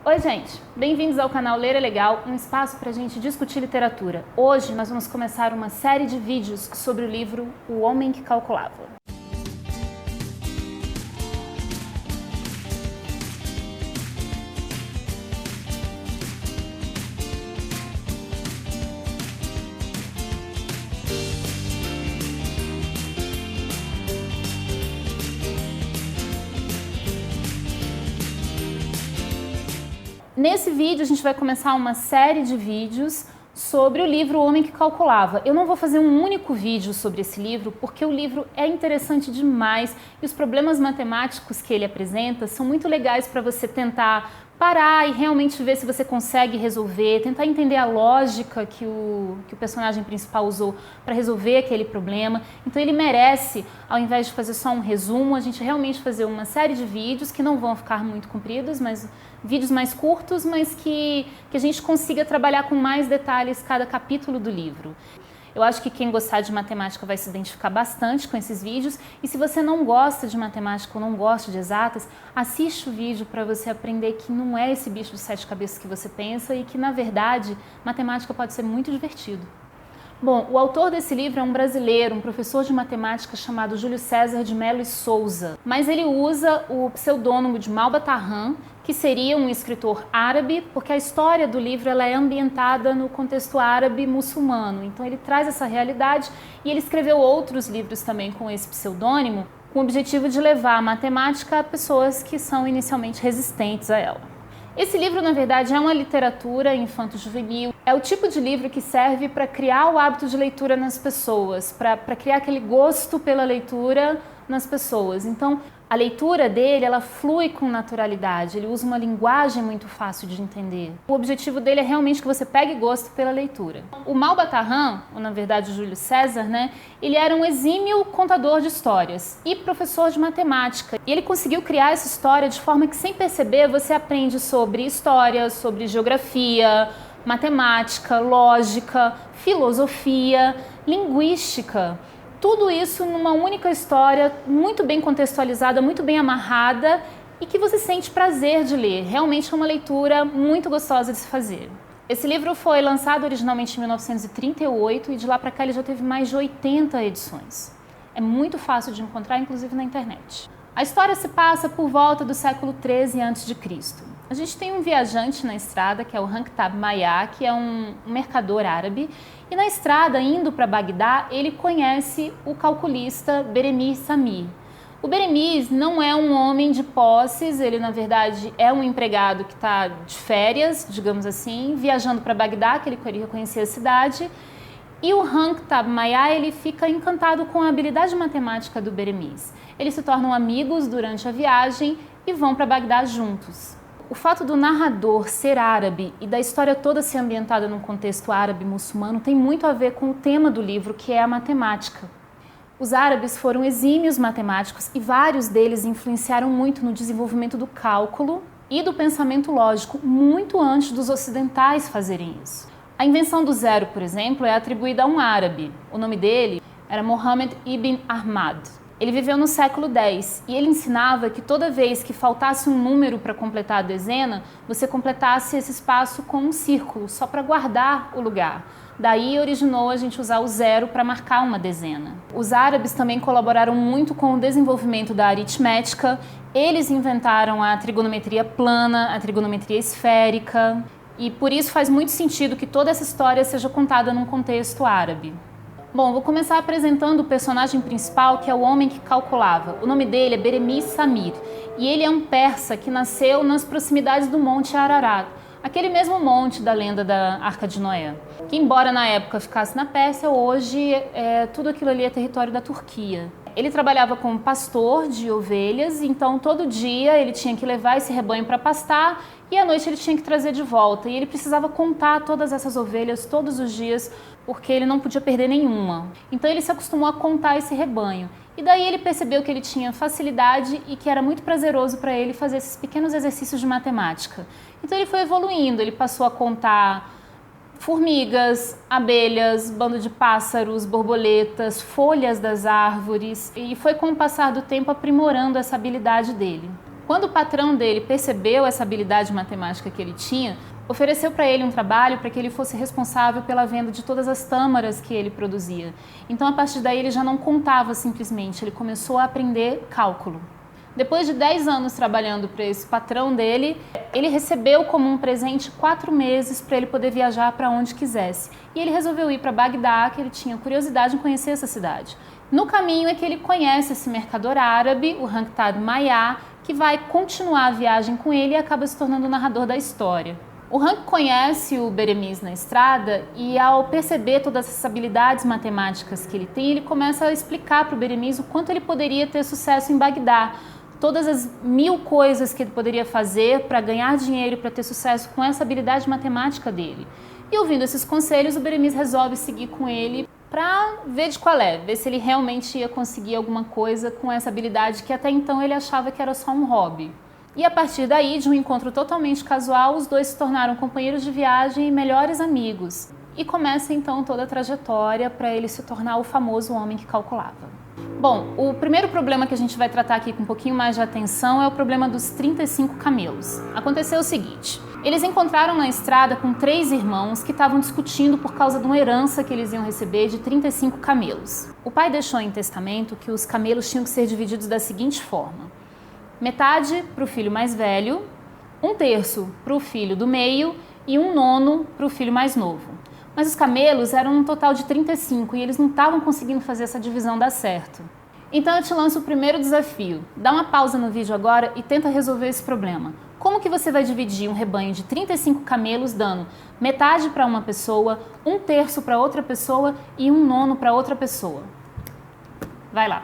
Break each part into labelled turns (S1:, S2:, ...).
S1: Oi gente, bem-vindos ao canal Ler é Legal, um espaço para a gente discutir literatura. Hoje nós vamos começar uma série de vídeos sobre o livro O Homem que Calculava. Nesse vídeo a gente vai começar uma série de vídeos sobre o livro O Homem que Calculava. Eu não vou fazer um único vídeo sobre esse livro porque o livro é interessante demais e os problemas matemáticos que ele apresenta são muito legais para você tentar parar e realmente ver se você consegue resolver, tentar entender a lógica que o personagem principal usou para resolver aquele problema. Então ele merece, ao invés de fazer só um resumo, a gente realmente fazer uma série de vídeos que não vão ficar muito compridos, mas vídeos mais curtos, mas que a gente consiga trabalhar com mais detalhes cada capítulo do livro. Eu acho que quem gostar de matemática vai se identificar bastante com esses vídeos e se você não gosta de matemática ou não gosta de exatas, assiste o vídeo para você aprender que não é esse bicho de sete cabeças que você pensa e que, na verdade, matemática pode ser muito divertido. Bom, o autor desse livro é um brasileiro, um professor de matemática chamado Júlio César de Mello e Souza, mas ele usa o pseudônimo de Malba-Tahan, que seria um escritor árabe, porque a história do livro ela é ambientada no contexto árabe muçulmano, então ele traz essa realidade e ele escreveu outros livros também com esse pseudônimo, com o objetivo de levar a matemática a pessoas que são inicialmente resistentes a ela. Esse livro, na verdade, é uma literatura infanto-juvenil. É o tipo de livro que serve para criar o hábito de leitura nas pessoas, para criar aquele gosto pela leitura nas pessoas. Então, a leitura dele, ela flui com naturalidade, ele usa uma linguagem muito fácil de entender. O objetivo dele é realmente que você pegue gosto pela leitura. O Malba-Tahan, ou na verdade o Júlio César, ele era um exímio contador de histórias e professor de matemática. E ele conseguiu criar essa história de forma que, sem perceber, você aprende sobre história, sobre geografia, matemática, lógica, filosofia, linguística. Tudo isso numa única história, muito bem contextualizada, muito bem amarrada e que você sente prazer de ler. Realmente é uma leitura muito gostosa de se fazer. Esse livro foi lançado originalmente em 1938 e de lá para cá ele já teve mais de 80 edições. É muito fácil de encontrar, inclusive na internet. A história se passa por volta do século 13 a.C. A gente tem um viajante na estrada, que é o Hanktab Maya, que é um mercador árabe, e na estrada, indo para Bagdá, ele conhece o calculista Beremiz Samir. O Beremiz não é um homem de posses, ele na verdade é um empregado que está de férias, digamos assim, viajando para Bagdá, que ele queria conhecer a cidade, e o Hanktab Maya, ele fica encantado com a habilidade matemática do Beremiz. Eles se tornam amigos durante a viagem e vão para Bagdá juntos. O fato do narrador ser árabe e da história toda ser ambientada num contexto árabe-muçulmano tem muito a ver com o tema do livro, que é a matemática. Os árabes foram exímios matemáticos e vários deles influenciaram muito no desenvolvimento do cálculo e do pensamento lógico, muito antes dos ocidentais fazerem isso. A invenção do zero, por exemplo, é atribuída a um árabe. O nome dele era Mohammed ibn Ahmad. Ele viveu no século X e ele ensinava que toda vez que faltasse um número para completar a dezena, você completasse esse espaço com um círculo, só para guardar o lugar. Daí originou a gente usar o zero para marcar uma dezena. Os árabes também colaboraram muito com o desenvolvimento da aritmética. Eles inventaram a trigonometria plana, a trigonometria esférica. E por isso faz muito sentido que toda essa história seja contada num contexto árabe. Bom, vou começar apresentando o personagem principal, que é o homem que calculava. O nome dele é Beremiz Samir e ele é um persa que nasceu nas proximidades do Monte Ararat, aquele mesmo monte da lenda da Arca de Noé, que embora na época ficasse na Pérsia, hoje tudo aquilo ali é território da Turquia. Ele trabalhava como pastor de ovelhas, então todo dia ele tinha que levar esse rebanho para pastar e à noite ele tinha que trazer de volta. E ele precisava contar todas essas ovelhas todos os dias, porque ele não podia perder nenhuma. Então ele se acostumou a contar esse rebanho. E daí ele percebeu que ele tinha facilidade e que era muito prazeroso para ele fazer esses pequenos exercícios de matemática. Então ele foi evoluindo, ele passou a contar formigas, abelhas, bando de pássaros, borboletas, folhas das árvores, e foi com o passar do tempo aprimorando essa habilidade dele. Quando o patrão dele percebeu essa habilidade matemática que ele tinha, ofereceu para ele um trabalho para que ele fosse responsável pela venda de todas as tâmaras que ele produzia. Então, a partir daí, ele já não contava simplesmente, ele começou a aprender cálculo. Depois de 10 anos trabalhando para esse patrão dele, ele recebeu como um presente 4 meses para ele poder viajar para onde quisesse. E ele resolveu ir para Bagdá, que ele tinha curiosidade em conhecer essa cidade. No caminho é que ele conhece esse mercador árabe, o Hanktad Maya, que vai continuar a viagem com ele e acaba se tornando o narrador da história. O Hank conhece o Beremiz na estrada e, ao perceber todas essas habilidades matemáticas que ele tem, ele começa a explicar para o Beremiz o quanto ele poderia ter sucesso em Bagdá, todas as 1000 coisas que ele poderia fazer para ganhar dinheiro e para ter sucesso com essa habilidade matemática dele. E ouvindo esses conselhos, o Beremiz resolve seguir com ele para ver de qual é, ver se ele realmente ia conseguir alguma coisa com essa habilidade que até então ele achava que era só um hobby. E a partir daí, de um encontro totalmente casual, os dois se tornaram companheiros de viagem e melhores amigos. E começa então toda a trajetória para ele se tornar o famoso homem que calculava. Bom, o primeiro problema que a gente vai tratar aqui com um pouquinho mais de atenção é o problema dos 35 camelos. Aconteceu o seguinte: eles encontraram na estrada com 3 irmãos que estavam discutindo por causa de uma herança que eles iam receber de 35 camelos. O pai deixou em testamento que os camelos tinham que ser divididos da seguinte forma: metade para o filho mais velho, 1/3 para o filho do meio e 1/9 para o filho mais novo. Mas os camelos eram um total de 35 e eles não estavam conseguindo fazer essa divisão dar certo. Então eu te lanço o primeiro desafio. Dá uma pausa no vídeo agora e tenta resolver esse problema. Como que você vai dividir um rebanho de 35 camelos dando metade para uma pessoa, 1/3 para outra pessoa e 1/9 para outra pessoa? Vai lá.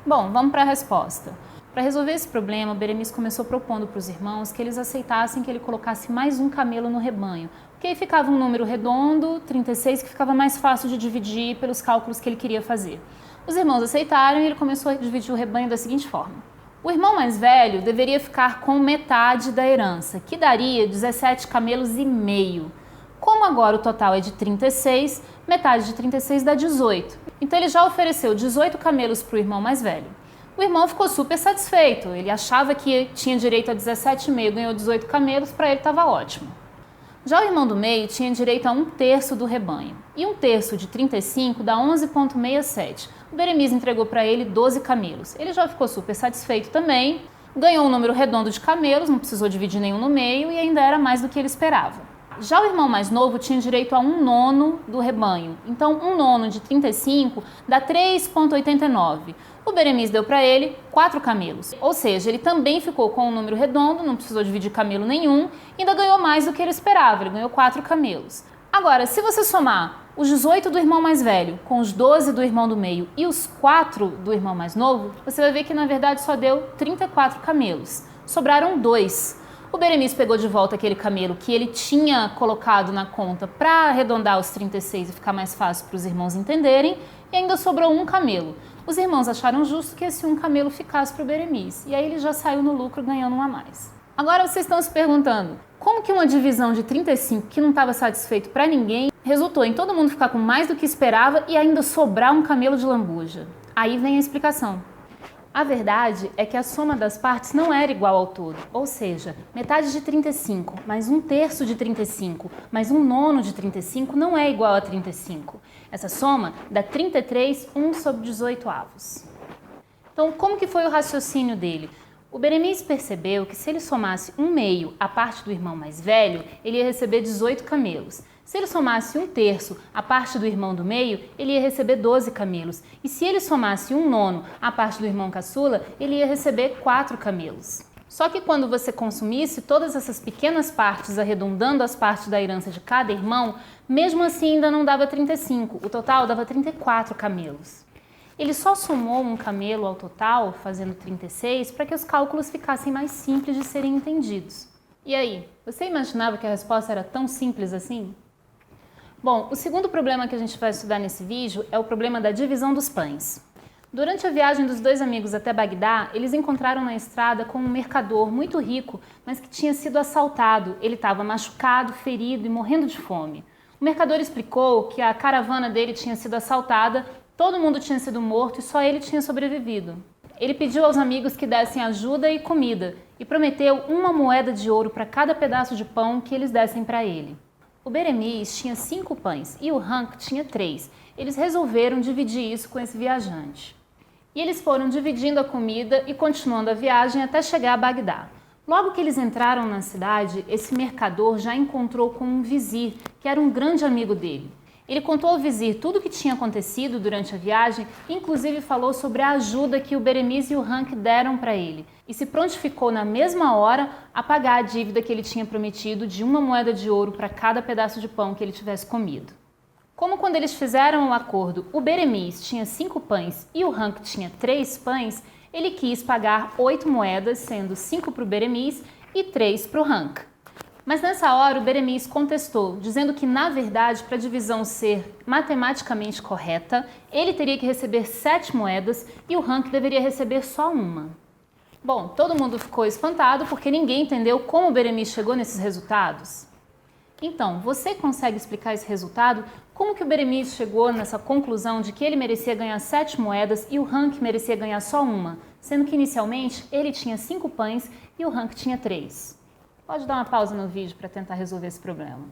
S1: Bom, vamos para a resposta. Para resolver esse problema, o Beremiz começou propondo para os irmãos que eles aceitassem que ele colocasse mais um camelo no rebanho, porque aí ficava um número redondo, 36, que ficava mais fácil de dividir pelos cálculos que ele queria fazer. Os irmãos aceitaram e ele começou a dividir o rebanho da seguinte forma: o irmão mais velho deveria ficar com metade da herança, que daria 17 camelos e meio. Como agora o total é de 36, metade de 36 dá 18. Então ele já ofereceu 18 camelos para o irmão mais velho. O irmão ficou super satisfeito, ele achava que tinha direito a 17,5, ganhou 18 camelos, para ele estava ótimo. Já o irmão do meio tinha direito a 1/3 do rebanho, e 1/3 de 35 dá 11,67. O Beremiz entregou para ele 12 camelos, ele já ficou super satisfeito também, ganhou um número redondo de camelos, não precisou dividir nenhum no meio e ainda era mais do que ele esperava. Já o irmão mais novo tinha direito a 1/9 do rebanho, então 1/9 de 35 dá 3,89. O Beremiz deu para ele 4 camelos, ou seja, ele também ficou com um número redondo, não precisou dividir camelo nenhum, e ainda ganhou mais do que ele esperava, ele ganhou 4 camelos. Agora, se você somar os 18 do irmão mais velho com os 12 do irmão do meio e os 4 do irmão mais novo, você vai ver que na verdade só deu 34 camelos, sobraram 2. O Beremiz pegou de volta aquele camelo que ele tinha colocado na conta para arredondar os 36 e ficar mais fácil para os irmãos entenderem, e ainda sobrou um camelo. Os irmãos acharam justo que esse um camelo ficasse para o Beremiz, e aí ele já saiu no lucro ganhando um a mais. Agora vocês estão se perguntando, como que uma divisão de 35 que não estava satisfeito para ninguém resultou em todo mundo ficar com mais do que esperava e ainda sobrar um camelo de lambuja? Aí vem a explicação. A verdade é que a soma das partes não era igual ao todo, ou seja, metade de 35 mais 1/3 de 35 mais 1/9 de 35 não é igual a 35. Essa soma dá 33, 1/18. Então, como que foi o raciocínio dele? O Beremiz percebeu que se ele somasse 1/2 à parte do irmão mais velho, ele ia receber 18 camelos. Se ele somasse 1/3 à parte do irmão do meio, ele ia receber 12 camelos. E se ele somasse 1/9 à parte do irmão caçula, ele ia receber 4 camelos. Só que quando você consumisse todas essas pequenas partes, arredondando as partes da herança de cada irmão, mesmo assim ainda não dava 35, o total dava 34 camelos. Ele só somou um camelo ao total, fazendo 36, para que os cálculos ficassem mais simples de serem entendidos. E aí, você imaginava que a resposta era tão simples assim? Bom, o segundo problema que a gente vai estudar nesse vídeo é o problema da divisão dos pães. Durante a viagem dos dois amigos até Bagdá, eles encontraram na estrada com um mercador muito rico, mas que tinha sido assaltado. Ele estava machucado, ferido e morrendo de fome. O mercador explicou que a caravana dele tinha sido assaltada, todo mundo tinha sido morto e só ele tinha sobrevivido. Ele pediu aos amigos que dessem ajuda e comida e prometeu 1 moeda de ouro para cada pedaço de pão que eles dessem para ele. O Beremiz tinha 5 pães e o Hank tinha 3. Eles resolveram dividir isso com esse viajante. E eles foram dividindo a comida e continuando a viagem até chegar a Bagdá. Logo que eles entraram na cidade, esse mercador já encontrou com um vizir, que era um grande amigo dele. Ele contou ao vizir tudo o que tinha acontecido durante a viagem, inclusive falou sobre a ajuda que o Beremiz e o Hank deram para ele, e se prontificou na mesma hora a pagar a dívida que ele tinha prometido de 1 moeda de ouro para cada pedaço de pão que ele tivesse comido. Como quando eles fizeram o acordo, o Beremiz tinha 5 pães e o Hank tinha 3 pães, ele quis pagar 8 moedas, sendo 5 para o Beremiz e 3 para o Hank. Mas nessa hora o Beremiz contestou, dizendo que na verdade, para a divisão ser matematicamente correta, ele teria que receber 7 moedas e o Hank deveria receber só 1. Bom, todo mundo ficou espantado porque ninguém entendeu como o Beremiz chegou nesses resultados. Então, você consegue explicar esse resultado? Como que o Beremiz chegou nessa conclusão de que ele merecia ganhar 7 moedas e o Hank merecia ganhar só 1, sendo que inicialmente ele tinha 5 pães e o Hank tinha 3? Pode dar uma pausa no vídeo para tentar resolver esse problema.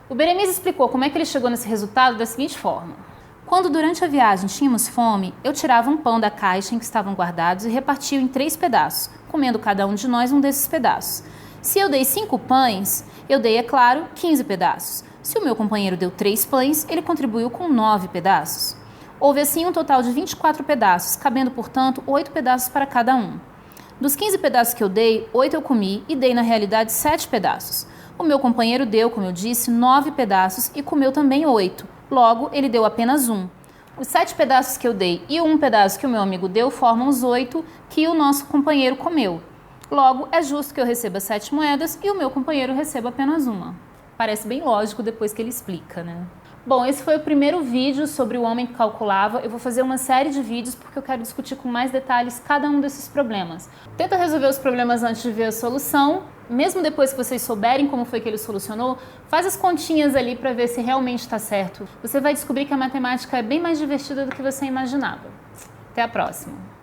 S1: O Beremiz explicou como é que ele chegou nesse resultado da seguinte forma. Quando durante a viagem tínhamos fome, eu tirava um pão da caixa em que estavam guardados e repartia em 3 pedaços, comendo cada um de nós um desses pedaços. Se eu dei 5 pães, eu dei, é claro, 15 pedaços. Se o meu companheiro deu 3 pães, ele contribuiu com 9 pedaços. Houve assim um total de 24 pedaços, cabendo, portanto, 8 pedaços para cada um. Dos 15 pedaços que eu dei, 8 eu comi e dei na realidade 7 pedaços. O meu companheiro deu, como eu disse, 9 pedaços e comeu também 8. Logo, ele deu apenas 1. Os 7 pedaços que eu dei e o 1 pedaço que o meu amigo deu formam os 8 que o nosso companheiro comeu. Logo, é justo que eu receba 7 moedas e o meu companheiro receba apenas 1. Parece bem lógico depois que ele explica, né? Bom, esse foi o primeiro vídeo sobre o homem que calculava. Eu vou fazer uma série de vídeos porque eu quero discutir com mais detalhes cada um desses problemas. Tenta resolver os problemas antes de ver a solução. Mesmo depois que vocês souberem como foi que ele solucionou, faz as continhas ali para ver se realmente está certo. Você vai descobrir que a matemática é bem mais divertida do que você imaginava. Até a próxima!